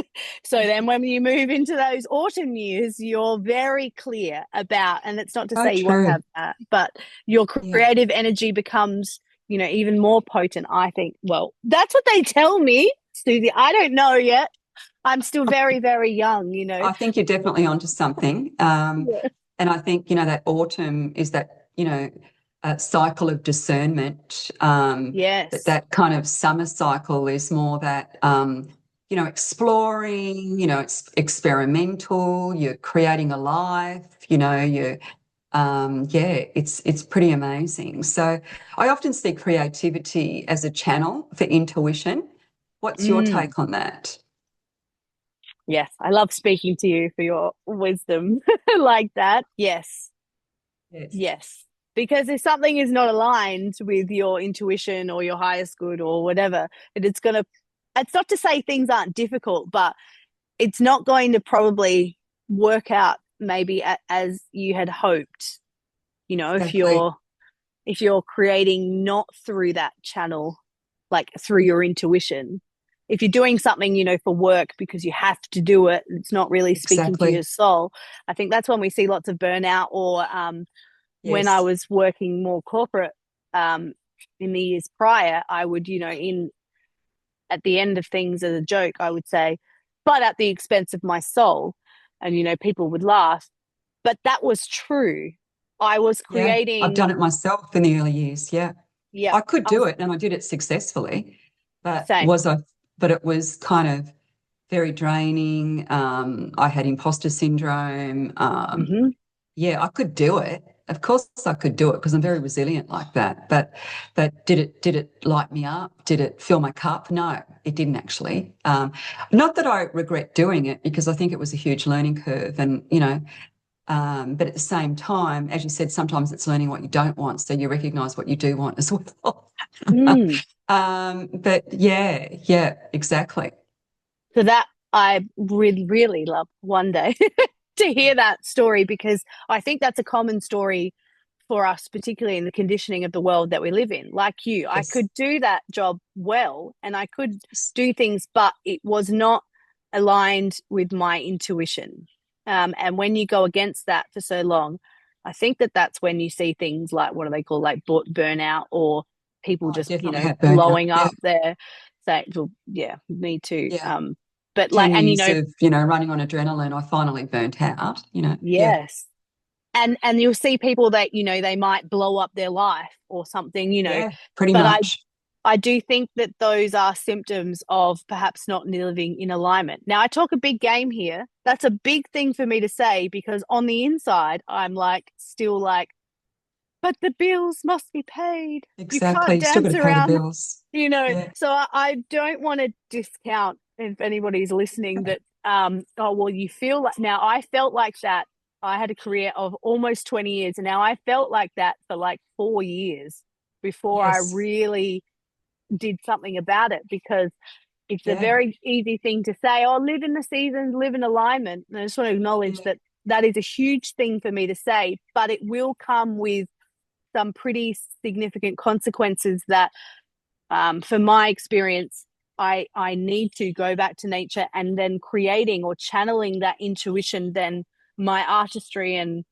So then when you move into those autumn years, you're very clear about, and it's not to so say you won't true. have that, but your Yeah. creative energy becomes, even more potent, I think. Well, that's what they tell me, Suzy. I don't know yet. I'm still very, very young. I think you're definitely onto something. Yeah. And I think, that autumn is that, cycle of discernment. That Yes. that kind of summer cycle is more that, exploring, it's experimental, you're creating a life, yeah, it's pretty amazing. So I often see creativity as a channel for intuition. What's your Mm. take on that? Yes. I love speaking to you for your wisdom like that. Yes. Yes. Yes. Because if something is not aligned with your intuition or your highest good or whatever, it's not to say things aren't difficult, but it's not going to probably work out maybe as you had hoped. If Exactly. you're creating not through that channel, like through your intuition. If you're doing something, for work because you have to do it, it's not really speaking to your Exactly. soul. I think that's when we see lots of burnout, or when I Yes. was working more corporate um, in the years prior, I would, in at the end of things as a joke, I would say, but at the expense of my soul. And, people would laugh. But that was true. I was Yeah. I've done creating, it myself in the early years. Yeah. yeah, I could I do was it and I did it successfully, but same. it was kind of very draining. I had imposter syndrome. Mm-hmm. Yeah, I could do it. Of course I could do it because I'm very resilient like that. But did it light me up? Did it fill my cup? No, it didn't actually. Not that I regret doing it because I think it was a huge learning curve and but at the same time, as you said, sometimes it's learning what you don't want, so you recognize what you do want as well. Mm. But yeah, yeah, exactly. So that I really, really love one day to hear that story, because I think that's a common story for us, particularly in the conditioning of the world that we live in. Like you, I Yes. could do that job well and I could do things, but it was not aligned with my intuition. And when you go against that for so long, I think that's when you see things like, what do they call, like burnout, or people Oh, I just, definitely had burnout. blowing Yeah, up their, say, well, yeah, me too. yeah. But like, 10 and years of, running on adrenaline, I finally burnt out. Yeah, yes, and you'll see people that they might blow up their life or something. yeah, pretty But I much. I do think that those are symptoms of perhaps not living in alignment. Now, I talk a big game here. That's a big thing for me to say, because on the inside, I'm like, still like, but the bills must be paid. You Exactly. can't You still got dance to pay the around, bills. Yeah. So I don't want to discount if anybody's listening that oh well you feel like now I felt like that. I had a career of almost 20 years and now I felt like that for like 4 years before I Yes. really did something about it because it's a Yeah. very easy thing to say, oh, live in the seasons, live in alignment. And I just want to acknowledge Yeah. that that is a huge thing for me to say, but it will come with some pretty significant consequences that, for my experience, I need to go back to nature and then creating or channeling that intuition. Then my artistry and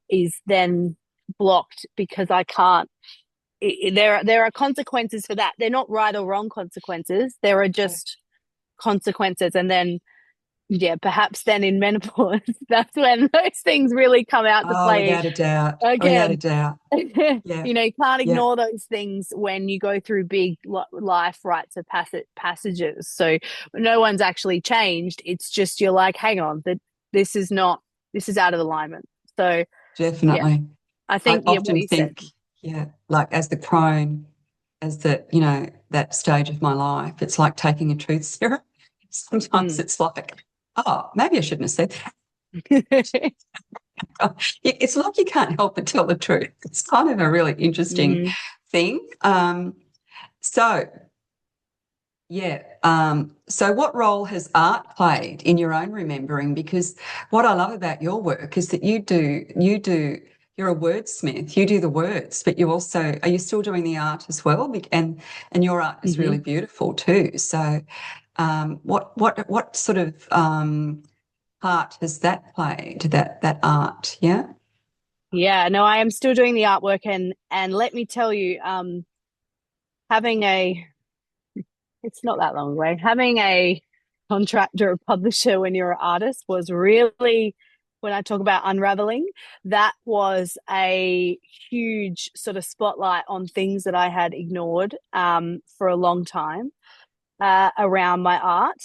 is then blocked because I can't. There are consequences for that. They're not right or wrong consequences. There are Okay. just consequences, and then yeah, perhaps then in menopause, that's when those things really come out to Oh, play without a doubt. Without a again. doubt. Yeah. You can't Yeah. ignore those things when you go through big life rites of passages. So no one's actually changed. It's just you're like, hang on, that this is not this is out of alignment. So yeah, Definitely. I I think yeah, what often you said. think, yeah, like as the crone, as the, that stage of my life, it's like taking a truth serum. Sometimes Mm. it's like, oh, maybe I shouldn't have said that. It's like you can't help but tell the truth. It's kind of a really interesting Mm. thing. So yeah. So what role has art played in your own remembering? Because what I love about your work is that you're a wordsmith, you do the words, but you also, are you still doing the art as well? And your art is Hmm. really beautiful too. So what sort of part has that played, that art? Yeah. Yeah, no, I am still doing the artwork, and let me tell you, having a it's not that long away. Having a contractor or publisher when you're an artist was really, when I talk about unraveling, that was a huge sort of spotlight on things that I had ignored for a long time around my art.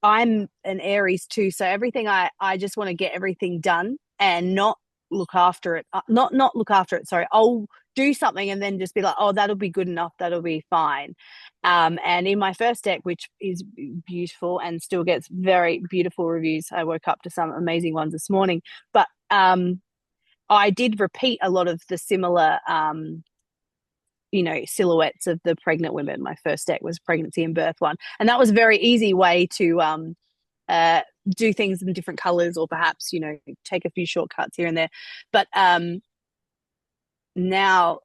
I'm an Aries too, so everything I just want to get everything done and not look after it. Not look after it. Sorry, I'll do something and then just be like, oh, that'll be good enough. That'll be fine. And in my first deck, which is beautiful and still gets very beautiful reviews, I woke up to some amazing ones this morning. But I did repeat a lot of the similar silhouettes of the pregnant women. My first deck was pregnancy and birth one, and that was a very easy way to uh, do things in different colors, or perhaps take a few shortcuts here and there. But now,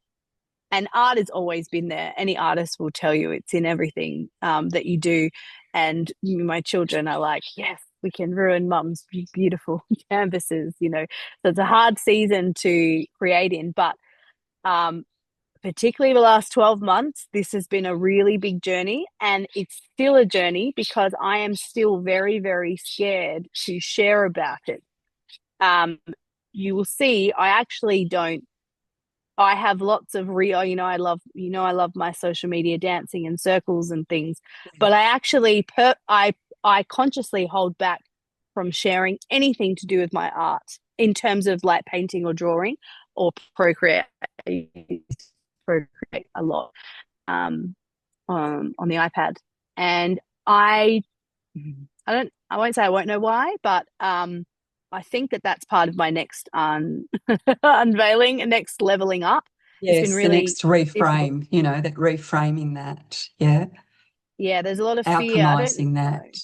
and art has always been there. Any artist will tell you it's in everything that you do. And my children are like, yes, we can ruin mum's beautiful canvases. So it's a hard season to create in, but particularly the last 12 months, this has been a really big journey, and it's still a journey because I am still very, very scared to share about it. Um, you will see, I actually don't. I have lots of real, I love my social media dancing and circles and things, but I actually, I consciously hold back from sharing anything to do with my art in terms of like painting or drawing or procreate. Procreate a lot um, on the iPad, and I won't say I won't know why, but I think that that's part of my next unveiling and next leveling up. It's been Yes, the really next difficult. reframe, that reframing that. Yeah. Yeah, there's a lot of fear. I don't Alchemizing know. that.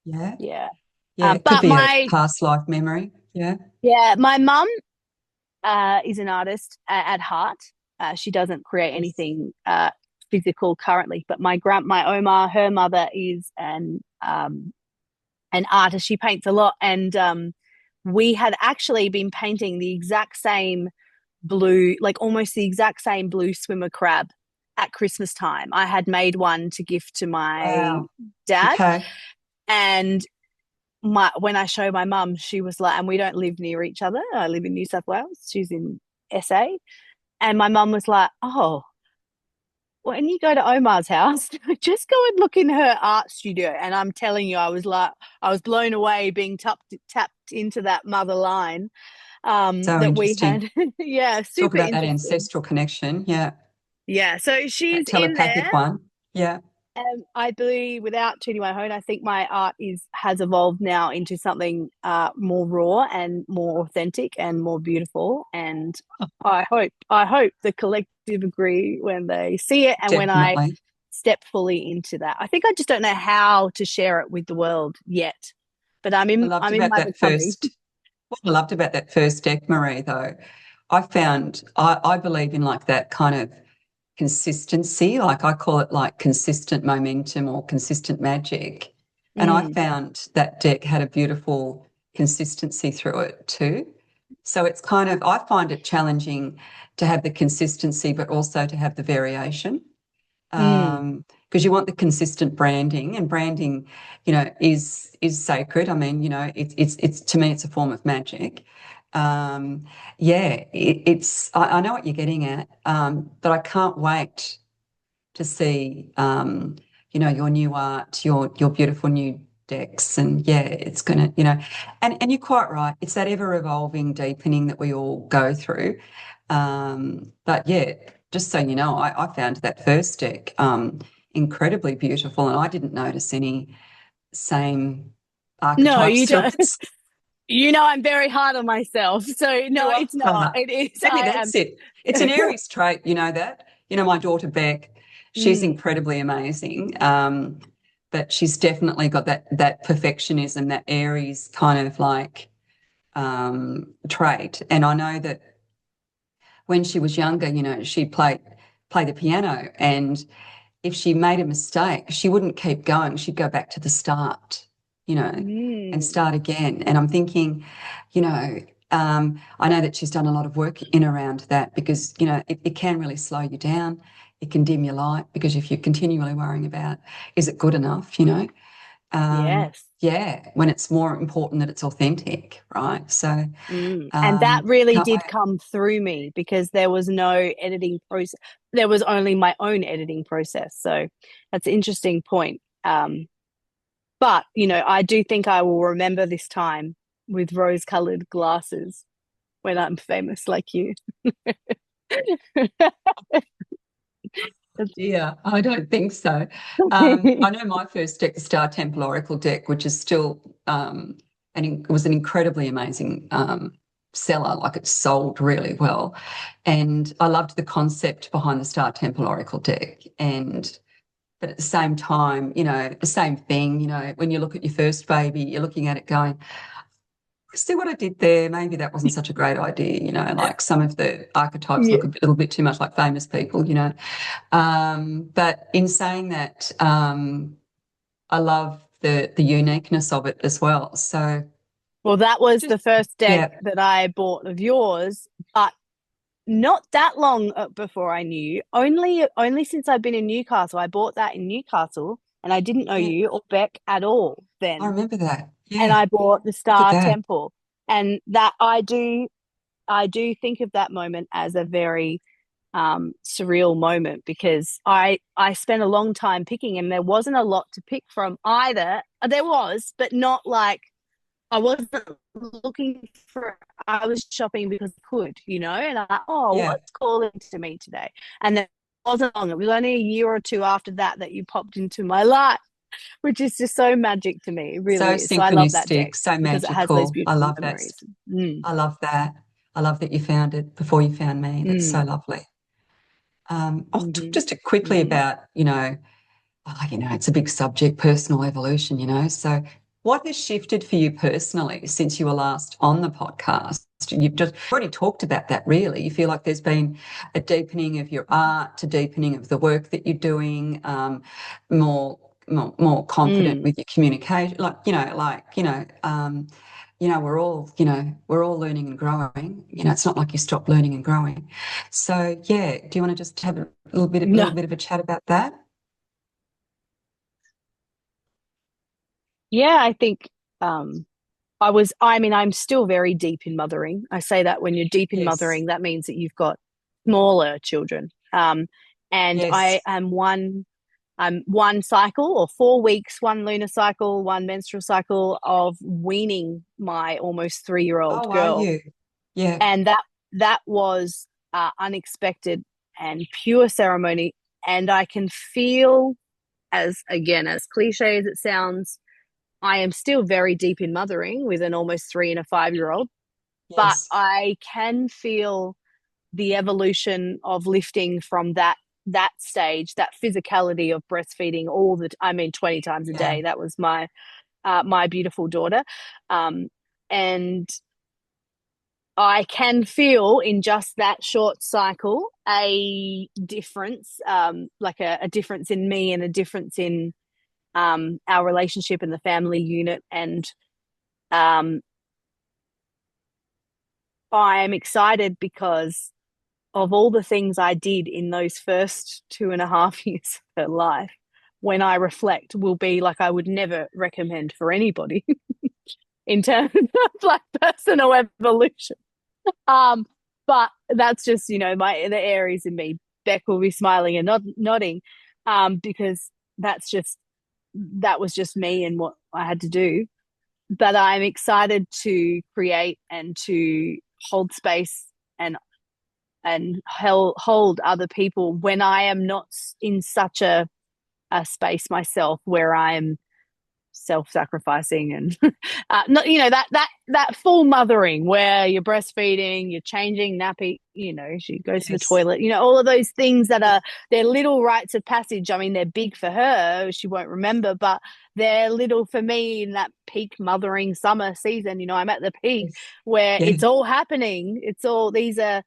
Yeah. Yeah. Yeah. It could But be a past life memory. Yeah. my mum is an artist at heart. She doesn't create Yes. anything physical currently, but my Oma, her mother is an artist. She paints a lot, and we had actually been painting the exact same blue, like almost the exact same blue swimmer crab at Christmas time. I had made one to gift to my Wow. dad, Okay. and when I showed my mum, she was like, and we don't live near each other. I live in New South Wales. She's in SA. And my mum was like, oh, when you go to Omar's house, just go and look in her art studio. And I'm telling you, I was blown away being tapped into that mother line. So that we interesting. had. Yeah, Talk super about that interesting. ancestral connection. Yeah. Yeah, so That she's in there. telepathic one. Yeah. I believe, without tuning my horn, I think my art is has evolved now into something more raw and more authentic and more beautiful. And I hope the collective agree when they see it and when I Definitely. step fully into that. I think I just don't know how to share it with the world yet, but I loved I'm in about my that becoming. first. What I loved about that first deck, Marie, though, I believe in like that kind of consistency. Like I call it like consistent momentum or consistent magic. And I Mm, found that deck had a beautiful consistency through it too. So it's kind of, I find it challenging to have the consistency, but also to have the variation. mm, Because you want the consistent branding, and branding, is sacred. I mean, it's to me, it's a form of magic. Yeah, I know what you're getting at, but I can't wait to see, your new art, your beautiful new decks, and yeah, it's gonna, and you're quite right. It's that ever evolving deepening that we all go through. But yeah, just so you know, I found that first deck incredibly beautiful, and I didn't notice any same no, archetypes you through don't. it. You know, I'm very hard on myself. So no, You it's not. are. It is. Maybe I that's am. it. It's an Aries trait, you know that. My daughter Beck, she's Mm, incredibly amazing. But she's definitely got that perfectionism, that Aries kind of like trait. And I know that when she was younger, she'd play the piano, and if she made a mistake, she wouldn't keep going. She'd go back to the start, you know, and mm, start again. And I'm thinking, you know, I know that she's done a lot of work in around that because, it can really slow you down. It can dim your light because if you're continually worrying about, is it good enough, yes. yeah, when it's more important that it's authentic, right? So, And that really can't did wait. come through me because there was no editing process. There was only my own editing process. So that's an interesting point. But, I do think I will remember this time with rose-colored glasses when I'm famous like you. Yeah, I don't think so. I know my first deck, the Star Temple Oracle deck, which is still and it was an incredibly amazing seller. Like it sold really well, and I loved the concept behind the Star Temple Oracle deck. And but at the same time, the same thing. When you look at your first baby, you're looking at it going, see what I did there? Maybe that wasn't such a great idea. Like some of the archetypes Yeah. look a little bit too much like famous people. But in saying that, I love the uniqueness of it as well. So Well, that was just the first deck yeah, that I bought of yours, but not that long before I knew you. Only since I've been in Newcastle. I bought that in Newcastle, and I didn't know yeah, you or Beck at all I then. remember that. And Yeah, I bought the look at Star that. Temple, and that I do think of that moment as a very surreal moment because I spent a long time picking, and there wasn't a lot to pick from either. There was, but not like I wasn't looking for. I was shopping because I could, and oh, Yeah. what's calling to me today? And then it wasn't long. It was only a year or two after that you popped into my life, which is just so magic to me. It So really is. So I love that synchronistic, deck so because it has those magical. I beautiful love that. memories. Mm, I love that. I love that you found it before you found me. That's so mm, lovely. I'll talk mm-hmm, just quickly mm-hmm. about, it's a big subject, personal evolution, So, what has shifted for you personally since you were last on the podcast? You've just already talked about that, really. You feel like there's been a deepening of your art, a deepening of the work that you're doing, more confident Mm. with your communication. We're all learning and growing. It's not like you stop learning and growing. So, yeah, do you want to just have a No, little bit of a chat about that? yeah, I think um, I'm still very deep in mothering. I say that when you're deep in Yes. mothering, that means that you've got smaller children. And Yes. I'm one cycle or 4 weeks, one lunar cycle, one menstrual cycle of weaning my almost 3-year-old Oh, are girl. you? Yeah. And that was unexpected and pure ceremony. And I can feel, as again, as cliche as it sounds, I am still very deep in mothering with an almost 3 and a 5-year old, but Yes. I can feel the evolution of lifting from that stage, that physicality of breastfeeding all the, I mean, 20 times a Yeah. day. That was my beautiful daughter, and I can feel in just that short cycle a difference, like a difference in me and a difference in our relationship in the family unit. And um, I'm excited because of all the things I did in those first 2.5 years of her life. When I reflect, will be like I would never recommend for anybody in terms of like personal evolution. Um, but that's just, the Aries in me. Beck will be smiling and nodding, because that was just me and what I had to do. But I'm excited to create and to hold space and hold other people when I am not in such a space myself where I'm self-sacrificing and not, that full mothering where you're breastfeeding, you're changing nappy, she goes to the Yes. toilet, all of those things that are they're little rites of passage. I mean, they're big for her, she won't remember, but they're little for me in that peak mothering summer season. I'm at the peak Yes. where Yeah. it's all happening. These are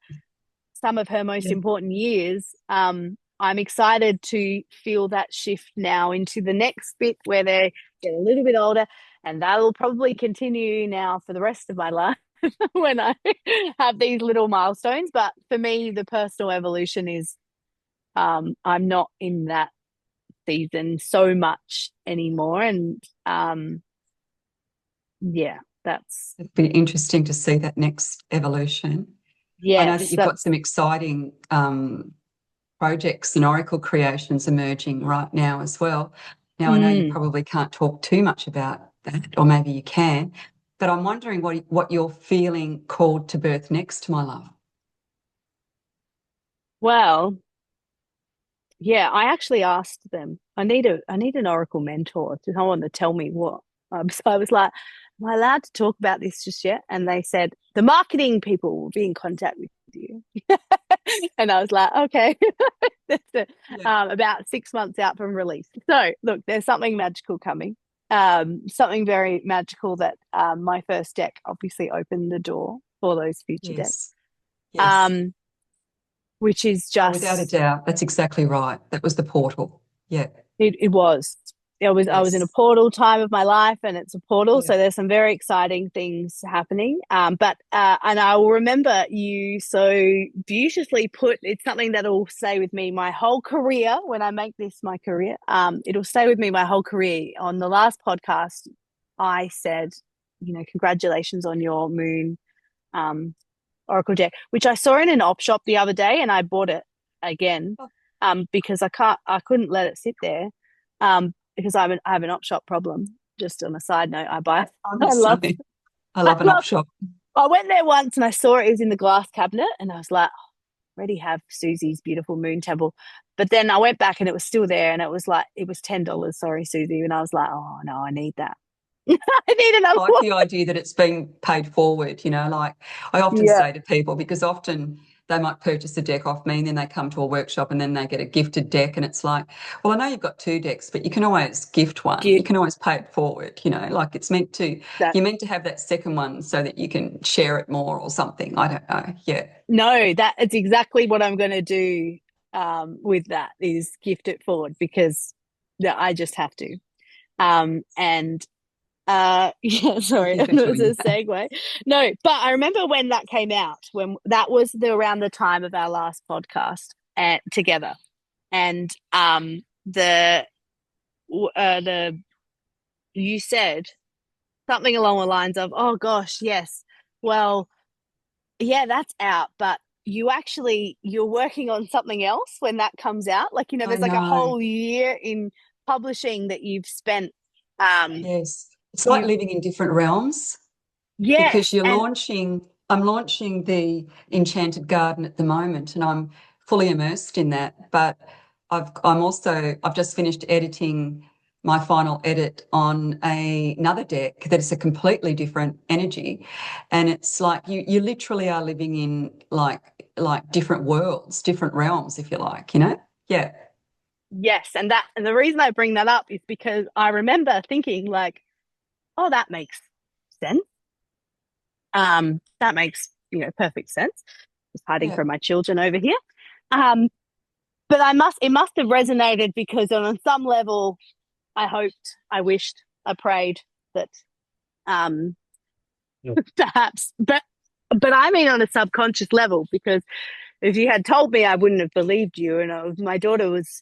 some of her most Yeah. important years. I'm excited to feel that shift now into the next bit where they get a little bit older, and that'll probably continue now for the rest of my life when I have these little milestones. But for me, the personal evolution is I'm not in that season so much anymore. And yeah, It'd be interesting to see that next evolution. I know that yes, you've got some exciting projects and oracle creations emerging right now as well. Now, I know you mm, probably can't talk too much about that, or maybe you can, but I'm wondering what you're feeling called to birth next, my love. well, yeah, I actually asked them. I need an Oracle mentor, to someone to tell me what. So I was like, "Am I allowed to talk about this just yet?" And they said the marketing people will be in contact with you. And I was like, "Okay." That's it. Yeah. About 6 months out from release. So look, there's something magical coming. Something very magical that my first deck obviously opened the door for those future decks. Yes. Yes. Um, which is Oh, without a just doubt. That's exactly right. That was the portal. Yeah. It was. I was in a Yes. portal time of my life, and it's a portal. Yeah. So there's some very exciting things happening. But and I will remember you so beautifully put. It's something that'll stay with me my whole career. When I make this my career, it'll stay with me my whole career. On the last podcast, I said, congratulations on your moon um, Oracle deck, which I saw in an op shop the other day, and I bought it again, Oh, because I couldn't let it sit there, because I have an op shop problem. Just on a side note, I'm the I love, same. I I love an op love. shop. I went there once and I saw it was in the glass cabinet, and I was like, oh, I already have Susie's beautiful moon temple. But then I went back and it was still there, and it was $10. Sorry, Susie, and I was like, oh no, I need that. I need another Like one. the idea that it's being paid forward, like I often Yeah, say to people, because often they might purchase a deck off me and then they come to a workshop and then they get a gifted deck. And it's like, well, I know you've got two decks, but you can always gift one. You give can always pay it forward, like that. you're meant to have that second one so that you can share it more or something. I don't know. Yeah. No, that it's exactly what I'm going to do with that is gift it forward, because yeah, I just have to. And yeah, sorry, Thank you it for was doing a that. segue. No, but I remember when that came out, when that was around the time of our last podcast together, and the you said something along the lines of, "Oh gosh, yes, well, yeah, that's out, but you're working on something else when that comes out." Like, I there's like a know. whole year in publishing that you've spent. Um, Yes. It's like you living in different realms because yes, you're and launching. I'm launching the Enchanted Garden at the moment, and I'm fully immersed in that. But I've just finished editing my final edit on another deck that is a completely different energy, and it's like you literally are living in like different worlds, different realms, if you like, you know? Yeah, Yes, and the reason I bring that up is because I remember thinking like, oh, that makes sense. That makes, perfect sense. Just hiding yeah, from my children over here. Um, but it must have resonated because on some level, I hoped, I wished, I prayed that um perhaps, but I mean on a subconscious level, because if you had told me, I wouldn't have believed you. And my daughter was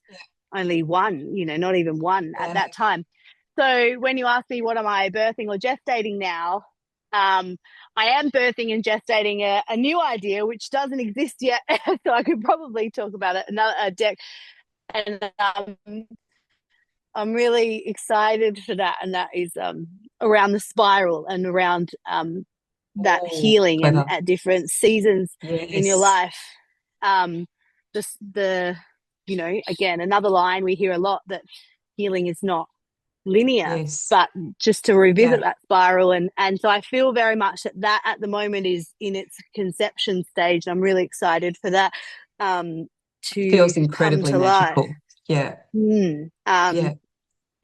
only one, not even one at yeah. that time. So when you ask me what am I birthing or gestating now, um, I am birthing and gestating a new idea which doesn't exist yet. So I could probably talk about it another deck. And I'm really excited for that. And that is around the spiral and around that Oh, healing and clever. at different seasons in your Yes, life. Just again, another line we hear a lot, that healing is not linear, yes, but just to revisit yeah. that spiral. And so I feel very much that at the moment is in its conception stage. I'm really excited for that to Feels come incredibly to life. magical. Yeah, Mm. yeah.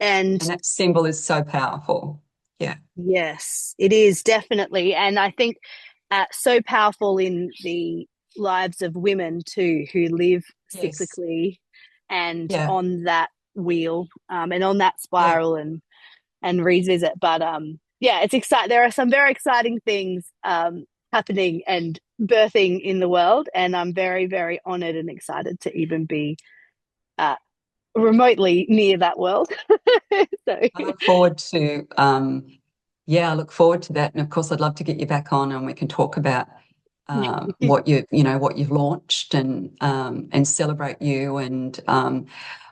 And And that symbol is so powerful. Yeah, yes, it is definitely. And I think so powerful in the lives of women too, who live yes, cyclically and yeah, on that wheel, and on that yeah. spiral and revisit. But yeah, it's exciting. There are some very exciting things happening and birthing in the world. And I'm very, very honored and excited to even be uh, remotely near that world. So, I look forward to, yeah, I look forward to that. And of course, I'd love to get you back on and we can talk about what you've launched and celebrate you. And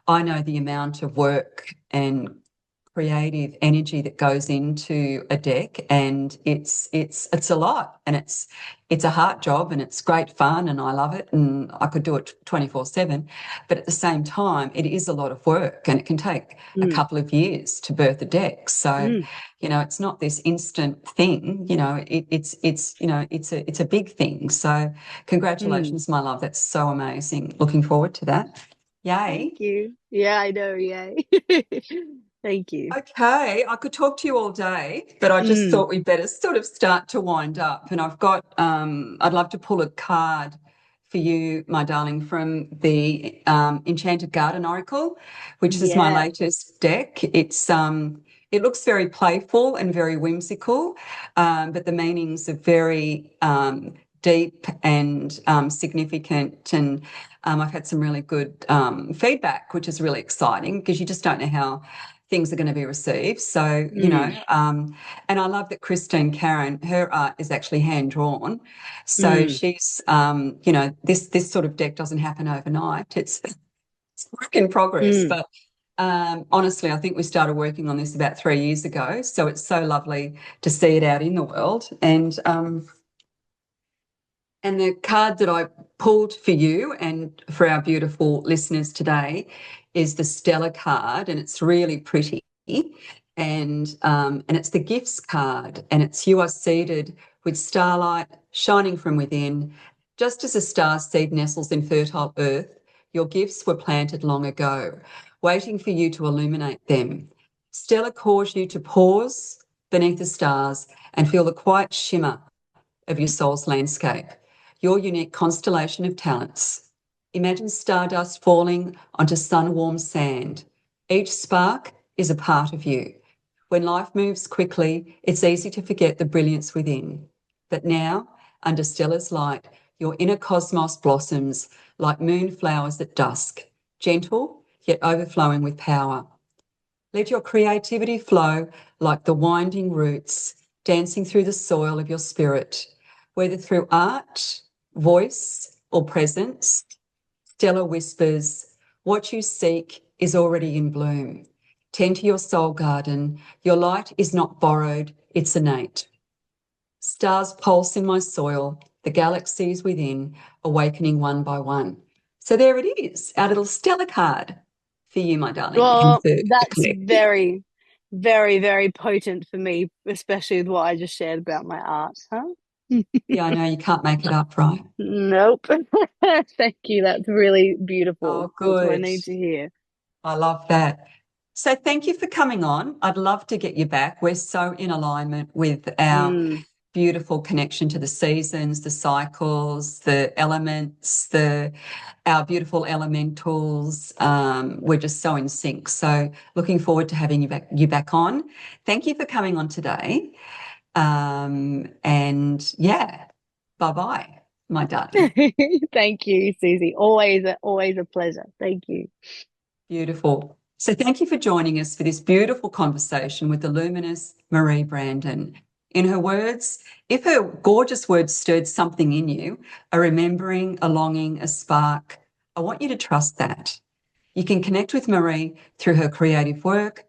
I know the amount of work and creative energy that goes into a deck, and it's a lot, and it's a hard job, and it's great fun, and I love it, and I could do it 24/7, but at the same time it is a lot of work, and it can take a mm, couple of years to birth a deck. So mm, it's not this instant thing. It's a big thing. So mm. congratulations, my love. That's so amazing. Looking forward to that. Yay. Thank you. Yeah, I know. Yay. Thank you. Okay, I could talk to you all day, but I just Mm, thought we'd better sort of start to wind up. And I'd love to pull a card for you, my darling, from the Enchanted Garden Oracle, which is my yeah. latest deck. It looks very playful and very whimsical, but the meanings are very deep and significant. And I've had some really good feedback, which is really exciting because you just don't know how things are going to be received. So, Mm, and I love that Christine Karen, her art is actually hand drawn. So mm, she's, this sort of deck doesn't happen overnight. It's work in progress, mm. but honestly, I think we started working on this about 3 years ago. So it's so lovely to see it out in the world. And the card that I pulled for you and for our beautiful listeners today is the Stellar card, and it's really pretty. And it's the gifts card, and it's you are seated with starlight shining from within. Just as a star seed nestles in fertile earth, your gifts were planted long ago, waiting for you to illuminate them. Stellar calls you to pause beneath the stars and feel the quiet shimmer of your soul's landscape, your unique constellation of talents. Imagine stardust falling onto sun-warmed sand. Each spark is a part of you. When life moves quickly, it's easy to forget the brilliance within. But now, under Stella's light, your inner cosmos blossoms like moonflowers at dusk, gentle yet overflowing with power. Let your creativity flow like the winding roots dancing through the soil of your spirit, whether through art, voice, or presence. Stella whispers, what you seek is already in bloom. Tend to your soul garden. Your light is not borrowed, it's innate. Stars pulse in my soil, the galaxies within, awakening one by one. So there it is, our little Stella card for you, my darling, and Well, for the that's collective. very, very, very potent for me, especially with what I just shared about my art, huh? Yeah, I know you can't make it up, right? Nope. Thank you. That's really beautiful. Oh, That's what I good. need to hear. I love that. So thank you for coming on. I'd love to get you back. We're so in alignment with our Mm. beautiful connection to the seasons, the cycles, the elements, our beautiful elementals. We're just so in sync. So looking forward to having you back on. Thank you for coming on today. And yeah, bye-bye, my darling. Thank you, Susie. Always a pleasure. Thank you. Beautiful. So thank you for joining us for this beautiful conversation with the luminous Marie Brandon. In her words, if her gorgeous words stirred something in you, a remembering, a longing, a spark, I want you to trust that. You can connect with Marie through her creative work,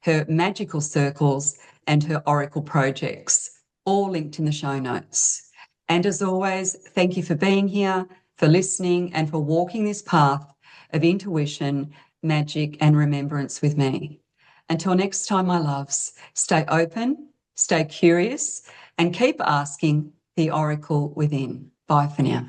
her magical circles, and her oracle projects, all linked in the show notes. And as always, thank you for being here, for listening, and for walking this path of intuition, magic, and remembrance with me. Until next time, my loves, stay open, stay curious, and keep asking the oracle within. Bye for now.